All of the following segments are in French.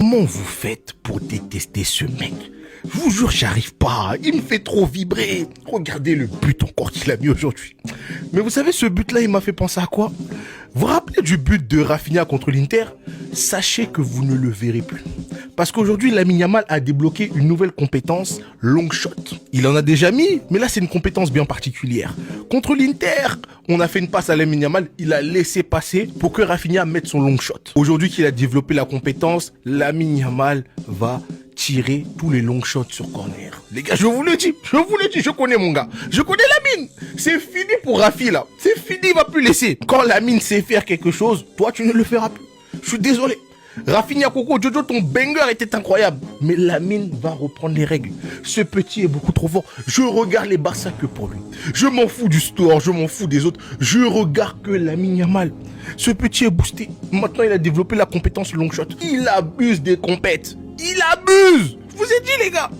Comment vous faites pour détester ce mec? Je vous jure, j'arrive pas. Il me fait trop vibrer. Regardez le but encore qu'il a mis aujourd'hui. Mais vous savez, ce but-là, il m'a fait penser à quoi? Vous vous rappelez du but de Rafinha contre l'Inter? Sachez que vous ne le verrez plus. Parce qu'aujourd'hui, Lamine Yamal a débloqué une nouvelle compétence, long shot. Il en a déjà mis, mais là, c'est une compétence bien particulière. Contre l'Inter, on a fait une passe à Lamine Yamal, il a laissé passer pour que Rafinha mette son long shot. Aujourd'hui qu'il a développé la compétence, Lamine Yamal va tirer tous les long shots sur corner. Les gars, je vous le dis, je connais mon gars. Je connais Lamine. C'est fini pour Rafi là. C'est fini, il va plus laisser. Quand Lamine sait faire quelque chose, toi tu ne le feras plus. Je suis désolé. Rafinha, Coco, Jojo, ton banger était incroyable. Mais Lamine va reprendre les règles. Ce petit est beaucoup trop fort. Je regarde les Barça que pour lui. Je m'en fous du store, je m'en fous des autres. Je regarde que Lamine Yamal. Ce petit est boosté. Maintenant, il a développé la compétence long shot. Il abuse des compètes. Il abuse. Je vous ai dit, les gars.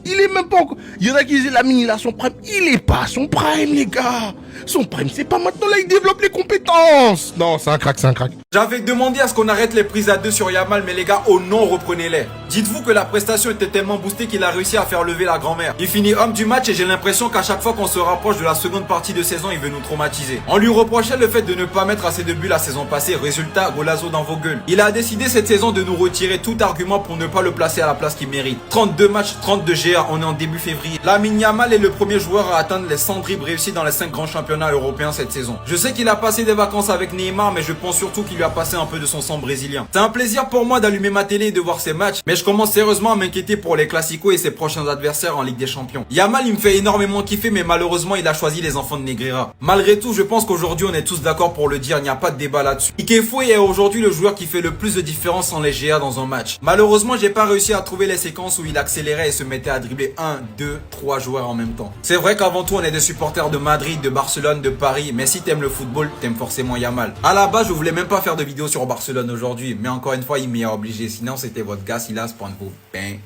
Il est même pas encore... Il y en a qui disent Lamine, il a son prime. Il est pas à son prime, les gars. Son prime, c'est pas maintenant. Là, il développe les compétences. Non, c'est un crack, c'est un crack. J'avais demandé à ce qu'on arrête les prises à deux sur Yamal, mais les gars, oh non, reprenez-les. Dites-vous que la prestation était tellement boostée qu'il a réussi à faire lever la grand-mère. Il finit homme du match et j'ai l'impression qu'à chaque fois qu'on se rapproche de la seconde partie de saison, il veut nous traumatiser. On lui reprochait le fait de ne pas mettre assez de buts la saison passée. Résultat, golazo dans vos gueules. Il a décidé cette saison de nous retirer tout argument pour ne pas le placer à la place qu'il mérite. 32 matchs, 32 GA, on est en début février. Lamine Yamal est le premier joueur à atteindre les 100 dribbles réussis dans les 5 grands championnats européens cette saison. Je sais qu'il a passé des vacances avec Neymar, mais je pense surtout qu'il lui a passé un peu de son sang brésilien. C'est un plaisir pour moi d'allumer ma télé et de voir ses matchs, mais je commence sérieusement à m'inquiéter pour les classicos et ses prochains adversaires en Ligue des Champions. Yamal, il me fait énormément kiffer, mais malheureusement, il a choisi les enfants de Negreira. Malgré tout, je pense qu'aujourd'hui, on est tous d'accord pour le dire, il n'y a pas de débat là-dessus. Ike Foué est aujourd'hui le joueur qui fait le plus de différence en les GA dans un match. Malheureusement, j'ai pas réussi à trouver les séquences où il accélérait et se mettait à dribbler 1, 2, 3 joueurs en même temps. C'est vrai qu'avant tout, on est des supporters de Madrid, de Barcelone, de Paris, mais si t'aimes le football, t'aimes forcément Yamal. À la base, je voulais même pas faire de vidéo sur Barcelone aujourd'hui, mais encore une fois, il m'y a obligé. Sinon, c'était votre gars Silas pour vos bangers.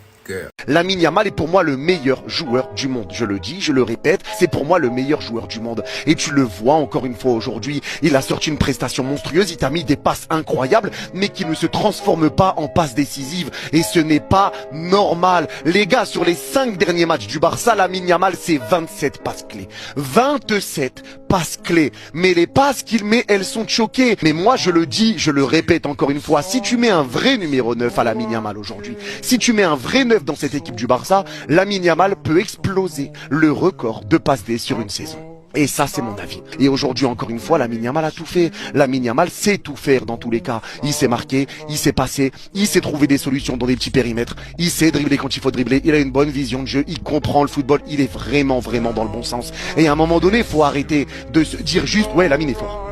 Lamine Yamal est pour moi le meilleur joueur du monde. Je le dis, je le répète, c'est pour moi le meilleur joueur du monde. Et tu le vois encore une fois aujourd'hui, il a sorti une prestation monstrueuse, il t'a mis des passes incroyables, mais qui ne se transforment pas en passes décisives. Et ce n'est pas normal. Les gars, sur les 5 derniers matchs du Barça, Lamine Yamal, c'est 27 passes clés. 27 passes clés. Mais les passes qu'il met, elles sont choquées. Mais moi, je le dis, je le répète encore une fois, si tu mets un vrai numéro 9 à Lamine Yamal aujourd'hui, si tu mets un vrai 9 dans cette équipe du Barça, Lamine Yamal peut exploser le record de passes D sur une saison. Et ça, c'est mon avis. Et aujourd'hui, encore une fois, Lamine Yamal a tout fait. Lamine Yamal sait tout faire dans tous les cas. Il sait marquer, il sait passer, il sait trouver des solutions dans des petits périmètres, il sait dribbler quand il faut dribbler, il a une bonne vision de jeu, il comprend le football, il est vraiment, vraiment dans le bon sens. Et à un moment donné, faut arrêter de se dire juste, ouais, Lamine est fort.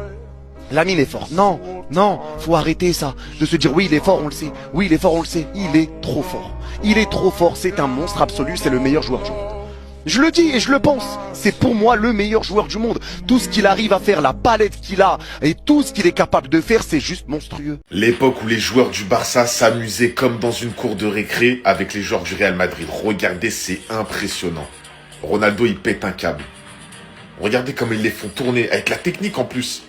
Lamine est fort. Non, non, faut arrêter ça. De se dire, oui, il est fort, on le sait. Oui, il est fort, on le sait. Il est trop fort. Il est trop fort, c'est un monstre absolu, c'est le meilleur joueur du monde. Je le dis et je le pense, c'est pour moi le meilleur joueur du monde. Tout ce qu'il arrive à faire, la palette qu'il a et tout ce qu'il est capable de faire, c'est juste monstrueux. L'époque où les joueurs du Barça s'amusaient comme dans une cour de récré avec les joueurs du Real Madrid. Regardez, c'est impressionnant. Ronaldo, il pète un câble. Regardez comme ils les font tourner, avec la technique en plus.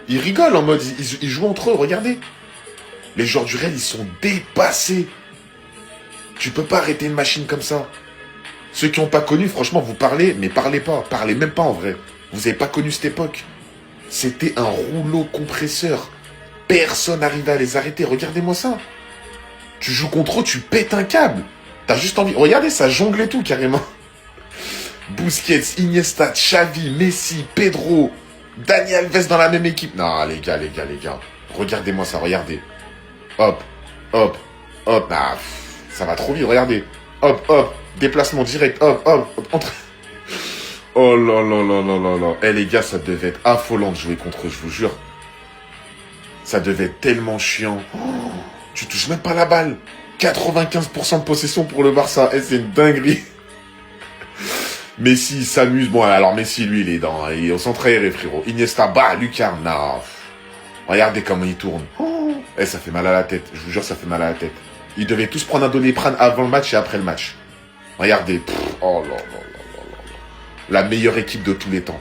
Ils rigolent en mode, ils jouent entre eux, regardez. Les joueurs du Real, ils sont dépassés. Tu peux pas arrêter une machine comme ça. Ceux qui n'ont pas connu, franchement, vous parlez, mais parlez pas. Parlez même pas en vrai. Vous avez pas connu cette époque. C'était un rouleau compresseur. Personne n'arrivait à les arrêter. Regardez-moi ça. Tu joues contre eux, tu pètes un câble. T'as juste envie... Regardez, ça jongle et tout, carrément. Busquets, Iniesta, Xavi, Messi, Pedro, Dani Alves dans la même équipe. Non, les gars. Regardez-moi ça, regardez. Hop, hop, hop. Ah, ça va trop vite, regardez. Hop, hop. Déplacement direct, hop, entre... Oh là là là là là là. Eh les gars, ça devait être affolant de jouer contre eux, je vous jure. Ça devait être tellement chiant. Oh, tu touches même pas la balle. 95% de possession pour le Barça. Eh, c'est une dinguerie. Messi, il s'amuse. Bon, alors Messi, lui, il est au centre aéré, frérot. Iniesta, bah, Lucarne, non. Regardez comment il tourne. Oh. Eh, ça fait mal à la tête. Je vous jure, ça fait mal à la tête. Ils devaient tous prendre un Doliprane avant le match et après le match. Regardez. Oh là là là là là. La meilleure équipe de tous les temps.